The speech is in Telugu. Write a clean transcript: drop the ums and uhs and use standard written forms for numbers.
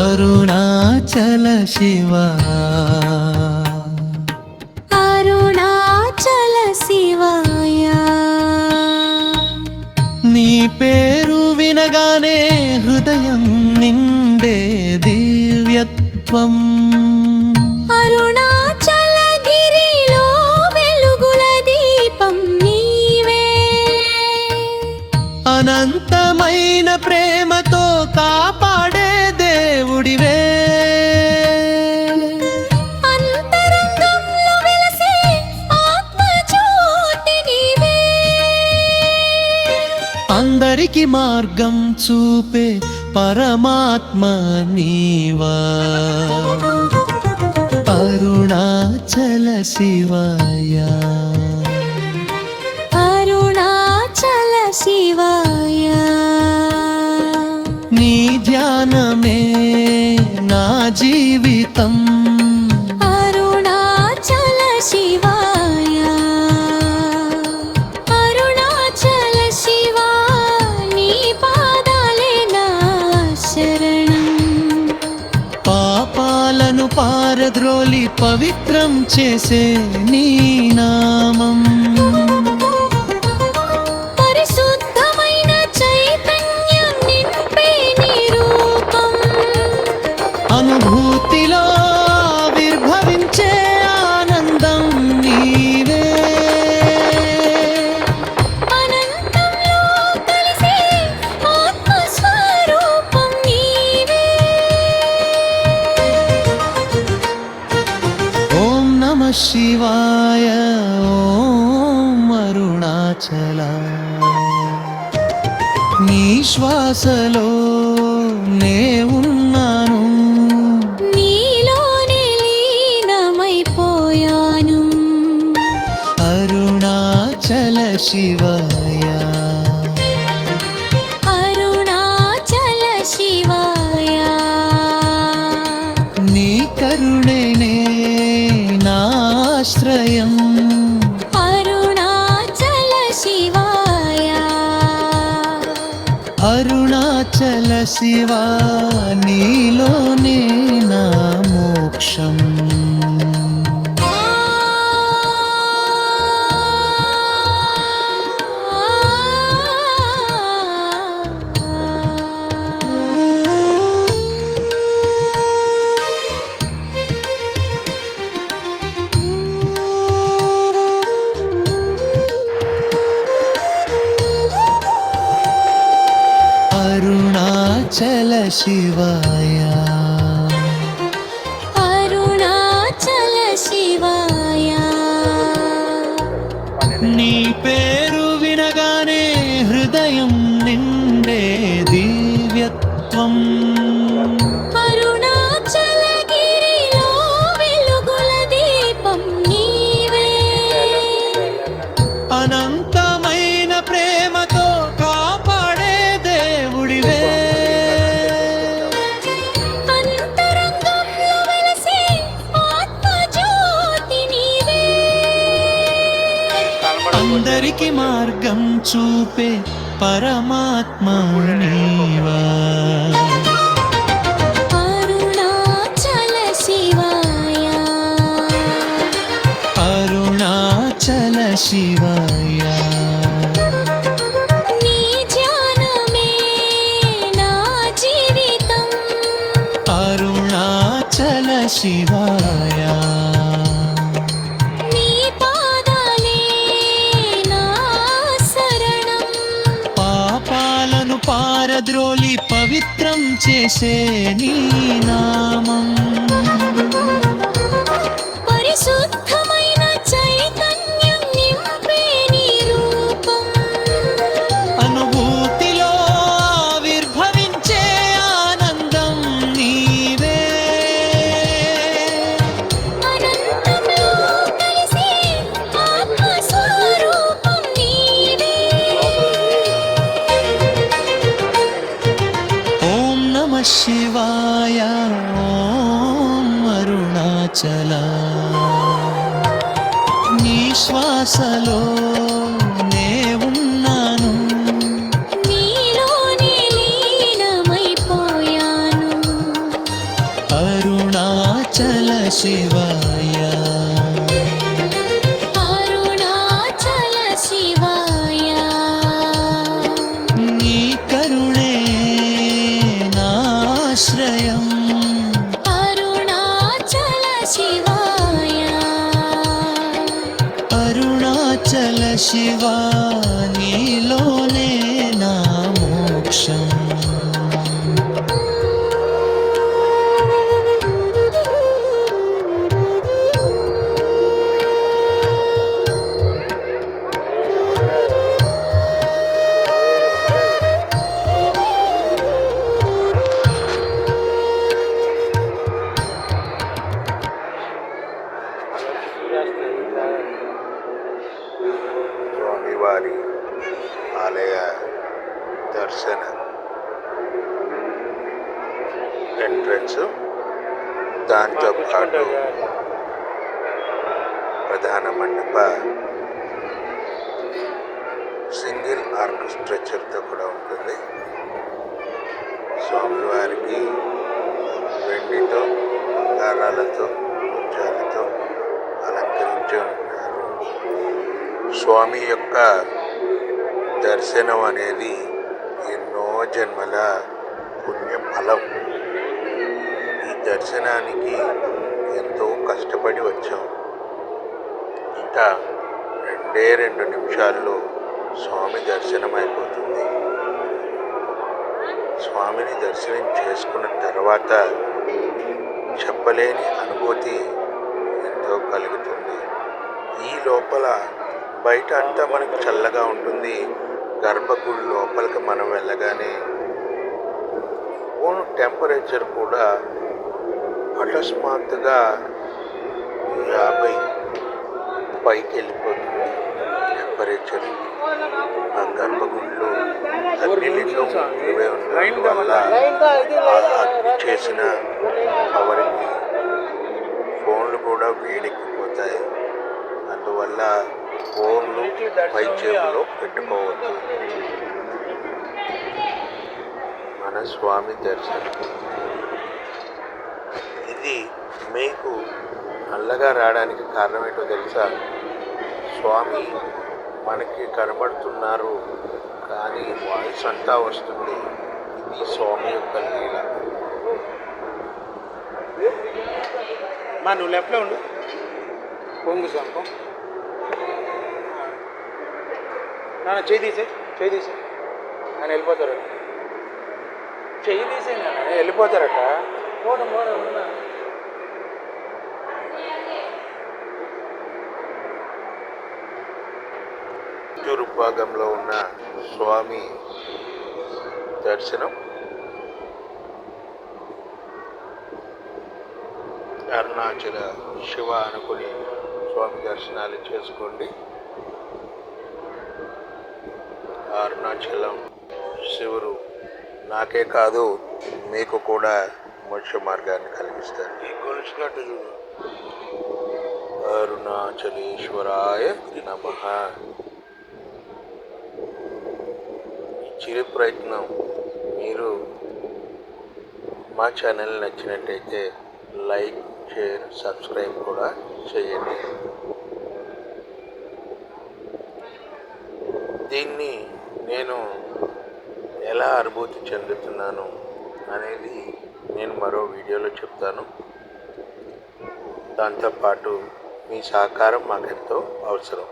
అరుణాచల శివ, అరుణాచల శివాయ. నీ పేరు వినగానే హృదయం నిండే దివ్యత్వం. అరుణాచల గిరిలో వెలుగుల దీపం నీవే. అనంతమైన ప్రేమతో కాపాడే దేవుడివే. అంతరంగంలో వెలసే ఆత్మజ్యోతి నీవే. అందరికి మార్గం చూపే పరమాత్మ నీవా. అరుణాచల శివాయ, అరుణాచల శివాయ. నీ ధ్యానమే నా జీవితం. అరుణాచల శివాయ, అరుణాచల శివా. నీ పాదాలే నా శరణం. పాపాలను పారద్రోలి పవిత్రం చేసే నీ నామం. పరిశుద్ధమైన చైతన్యం నింపే నీ రూపం. అనుభూతిలో ఆవిర్భవించే ఆనందం నీవే. అనంతంలో కలిసే ఆత్మస్వరూపం నీవే. ఓం నమః శివాయ, ఓం అరుణాచల. నీ శ్వాసలో నే ఉన్నాను. నీలోనే లీనమైపోయాను. అరుణాచల శివాయ, అరుణాచల శివాయ. నీ కరుణే నాశ్రయం. అరుణాచల శివాయ, అరుణాచల శివా. నీలోనే నా మోక్షం. అరుణాచల శివాయ, అరుణాచల శివాయ. నీ పేరు వినగానే హృదయం నిండే దివ్యత్వం. అరుణాచల గిరిలో వెలుగుల దీపం నీవే. అనంతమైన ప్రేమతో కాపాడే దేవుడివే. అంతరంగంలో వెలసే ఆత్మజ్యోతి నీవే. అందరికి మార్గం చూపే పరమాత్మ నీవా. అరుణాచల శివాయ, అరుణాచల శివాయ. నీ ధ్యానమే నా జీవితం. అరుణాచల శివాయ, నీ పాదాలే నా శరణం. పాపాలను పారద్రోలి పవిత్రం చేసే నీ నామం. పరిశుద్ధమైన చైతన్యం నింపే నీ రూపం. అనుభూతిలో ఆవిర్భవించే ఆనందం నీవే. అనంతంలో కలిసే ఆత్మస్వరూపం నీవే. ఓం నమః శివాయ, ఓం అరుణాచల. నీ శ్వాసలో నే ఉన్నాను. నీలోనే లీనమైపోయాను. శివాయ అరుణాచల శివాయ నీ కరుణే నాశ్రయం అరుణాచల శివాయ అరుణాచల శివా నీలోనే నా మోక్షం స్వామివారి ఆలయ దర్శన ఎంట్రన్స్, దాంతో పాటు ప్రధాన మండప సింగిల్ ఆర్క్ స్ట్రక్చర్తో కూడా ఉంటుంది. స్వామివారికి వెండితో, బంగారాలతో, ముత్యాలతో అలంకరించి ఉంటారు. స్వామి యొక్క దర్శనం అనేది ఎన్నో జన్మల పుణ్యఫలం. ఈ దర్శనానికి ఎంతో కష్టపడి వచ్చాం. ఇంకా 2 నిమిషాల్లో స్వామి దర్శనం అయిపోతుంది. స్వామిని దర్శనం చేసుకున్న తర్వాత చెప్పలేని అనుభూతి ఎంతో కలుగుతుంది. ఈ లోపల బయట అంతా మనకు చల్లగా ఉంటుంది. గర్భగుడి లోపలికి మనం వెళ్ళగానే ఓన్ టెంపరేచర్ కూడా అకస్మాత్తుగా 50 పైకి వెళ్ళిపోతుంది టెంపరేచర్. ఆ గర్భగుడిలో అగ్నిలింగం ఇవే ఉండడం వల్ల అగ్ని చేసిన పవర్కి ఫోన్లు కూడా వేడెక్కిపోతాయి. అందువల్ల ఫోన్లు పై జేబులో పెట్టుకోవద్దు. మన స్వామి దర్శనం ఇది మీకు నల్లగా రావడానికి కారణం ఏంటో తెలుసా? స్వామి మనకి కనబడుతున్నారు కానీ వాయిస్ అంతా వస్తుంది. ఇది స్వామి యొక్క లీల. నువ్వు లెఫ్ట్లో ఉండు, పొంగు స్వామి. నాన్న చేయి తీసే ఆయన వెళ్ళిపోతారట. చెయ్యి తీసే నాన్న వెళ్ళిపోతారట. తూర్పు భాగంలో ఉన్న స్వామి దర్శనం అరుణాచల శివ అనుకుని స్వామి దర్శనాలు చేసుకోండి. అరుణాచలం శివుడు నాకే కాదు మీకు కూడా మోక్ష మార్గాన్ని కలిగిస్తారు. ఈ కొలిచినట్టు చూడు. అరుణాచలేశ్వరాయ నమః. ఈ చిరు ప్రయత్నం మీరు మా ఛానల్ నచ్చినట్టయితే లైక్, షేర్, సబ్స్క్రైబ్ కూడా చేయండి. దీన్ని నేను ఎలా అనుభూతి చెందుతున్నాను అనేది నేను మరో వీడియోలో చెప్తాను. దాంతోపాటు మీ సహకారం మాకెంతో అవసరం.